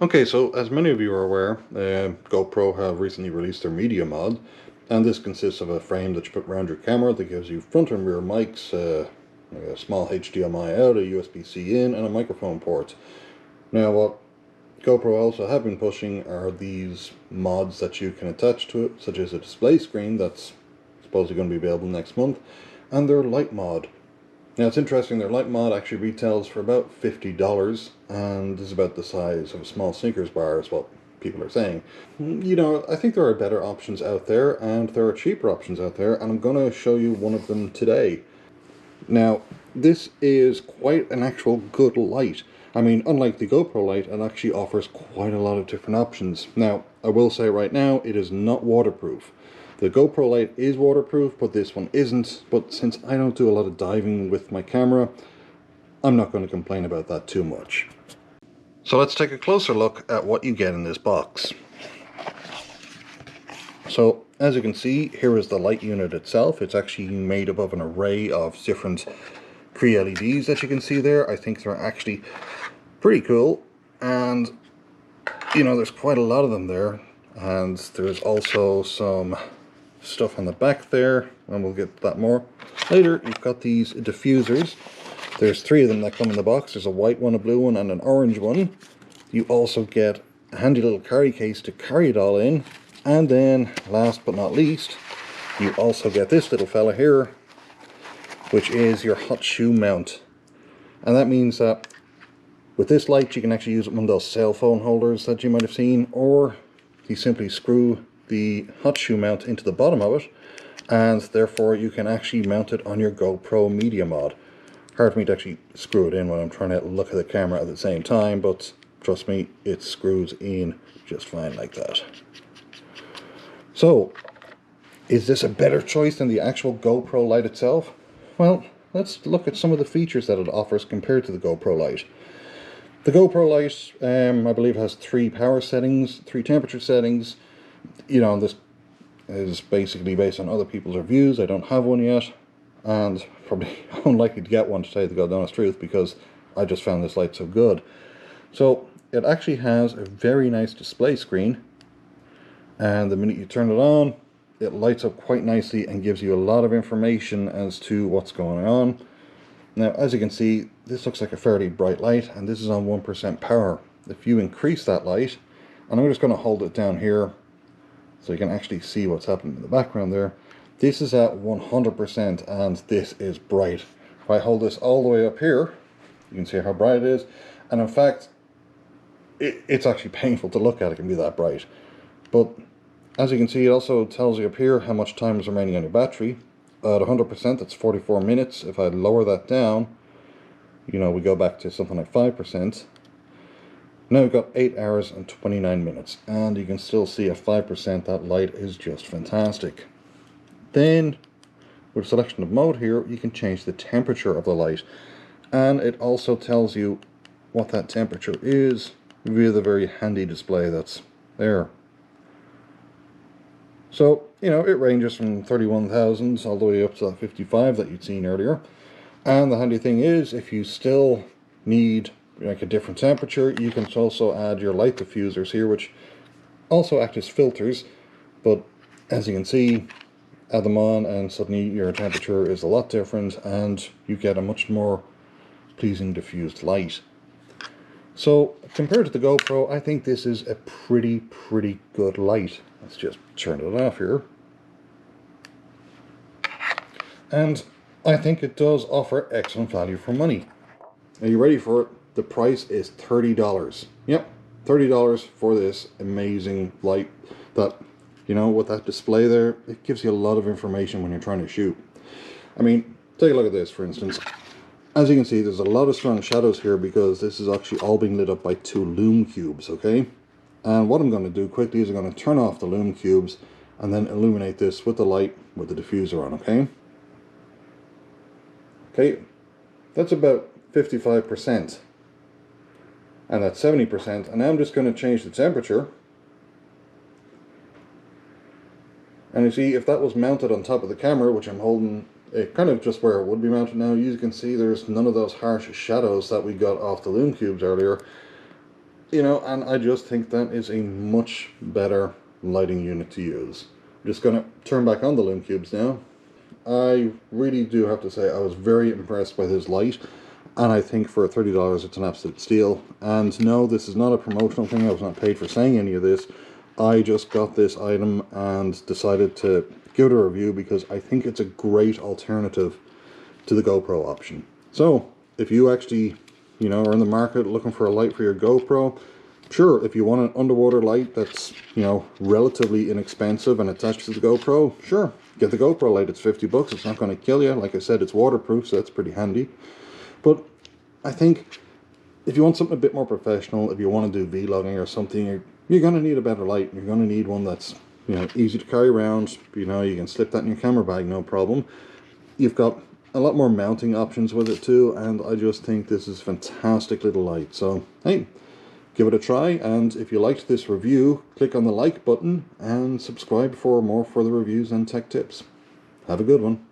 Okay, so as many of you are aware, GoPro have recently released their media mod, and this consists of a frame that you put around your camera that gives you front and rear mics, a small HDMI out, a USB-C in, and a microphone port. Now what GoPro also have been pushing are these mods that you can attach to it, such as a display screen that's supposedly going to be available next month, and their light mod. Now it's interesting, their light mod actually retails for about $50, and is about the size of a small Snickers bar is what people are saying. You know, I think there are better options out there, and there are cheaper options out there, and I'm going to show you one of them today. Now, this is quite an actual good light. I mean, unlike the GoPro light, it actually offers quite a lot of different options. Now, I will say right now, it is not waterproof. The GoPro light is waterproof, but this one isn't. But since I don't do a lot of diving with my camera, I'm not going to complain about that too much. So let's take a closer look at what you get in this box. So, as you can see, here is the light unit itself. It's actually made up of an array of different pre-LEDs that you can see there. I think they're actually pretty cool, and you know, there's quite a lot of them there. And there's also some stuff on the back there, and we'll get to that more later. You've got these diffusers. There's 3 of them that come in the box. There's a white one, a blue one, and an orange one. You also get a handy little carry case to carry it all in. And then, last but not least, you also get this little fella here, which is your hot shoe mount. And that means that with this light, you can actually use one of those cell phone holders that you might have seen, or you simply screw the hot shoe mount into the bottom of it, and therefore you can actually mount it on your GoPro media mod. Hard for me to actually screw it in when I'm trying to look at the camera at the same time, but trust me, it screws in just fine like that. So, is this a better choice than the actual GoPro light itself? Well, let's look at some of the features that it offers compared to the GoPro light. The GoPro light, I believe, has 3 power settings, 3 temperature settings. You know, this is basically based on other people's reviews. I don't have one yet, and probably unlikely to get one, to tell you the God honest truth, because I just found this light so good. So, it actually has a very nice display screen, and the minute you turn it on, it lights up quite nicely and gives you a lot of information as to what's going on. Now, as you can see, this looks like a fairly bright light, and this is on 1% power. If you increase that light, and I'm just going to hold it down here so you can actually see what's happening in the background there. This is at 100%, and this is bright. If I hold this all the way up here, you can see how bright it is, and in fact, it's actually painful to look at. It can be that bright. But as you can see, it also tells you up here how much time is remaining on your battery. At 100%, that's 44 minutes. If I lower that down, you know, we go back to something like 5%. Now we've got 8 hours and 29 minutes. And you can still see at 5%, that light is just fantastic. Then, with selection of mode here, you can change the temperature of the light. And it also tells you what that temperature is via the very handy display that's there. So, you know, it ranges from 31,000 all the way up to that 55 that you'd seen earlier. And the handy thing is, if you still need like a different temperature, you can also add your light diffusers here, which also act as filters. But as you can see, add them on and suddenly your temperature is a lot different, and you get a much more pleasing diffused light. So, compared to the GoPro, I think this is a pretty good light. Let's just turn it off here. And I think it does offer excellent value for money. Are you ready for it? The price is $30. Yep, $30 for this amazing light that, you know, with that display there, it gives you a lot of information when you're trying to shoot. I mean, take a look at this, for instance. As you can see, there's a lot of strong shadows here because this is actually all being lit up by 2 lume cubes, okay? And what I'm going to do quickly is I'm going to turn off the lume cubes and then illuminate this with the light with the diffuser on, okay? Okay, that's about 55%. And that's 70%. And now I'm just going to change the temperature. And you see, if that was mounted on top of the camera, which I'm holding kind of just where it would be mounted now, you can see there's none of those harsh shadows that we got off the lume cubes earlier. You know, and I just think that is a much better lighting unit to use. I'm just going to turn back on the Lume Cubes now. I really do have to say I was very impressed by this light, and I think for $30 it's an absolute steal. And no, this is not a promotional thing. I was not paid for saying any of this. I just got this item and decided to give it a review because I think it's a great alternative to the GoPro option. So if you actually, you know, are in the market looking for a light for your GoPro, sure, if you want an underwater light that's, you know, relatively inexpensive and attached to the GoPro, sure, get the GoPro light. It's 50 bucks. It's not going to kill you. Like I said, it's waterproof, so that's pretty handy. But I think if you want something a bit more professional, if you want to do vlogging or something, you're going to need a better light. You're going to need one that's, you know, easy to carry around. You know, you can slip that in your camera bag, no problem. You've got a lot more mounting options with it too, and I just think this is a fantastic little light. So, hey, give it a try, and if you liked this review, click on the like button and subscribe for more further reviews and tech tips. Have a good one.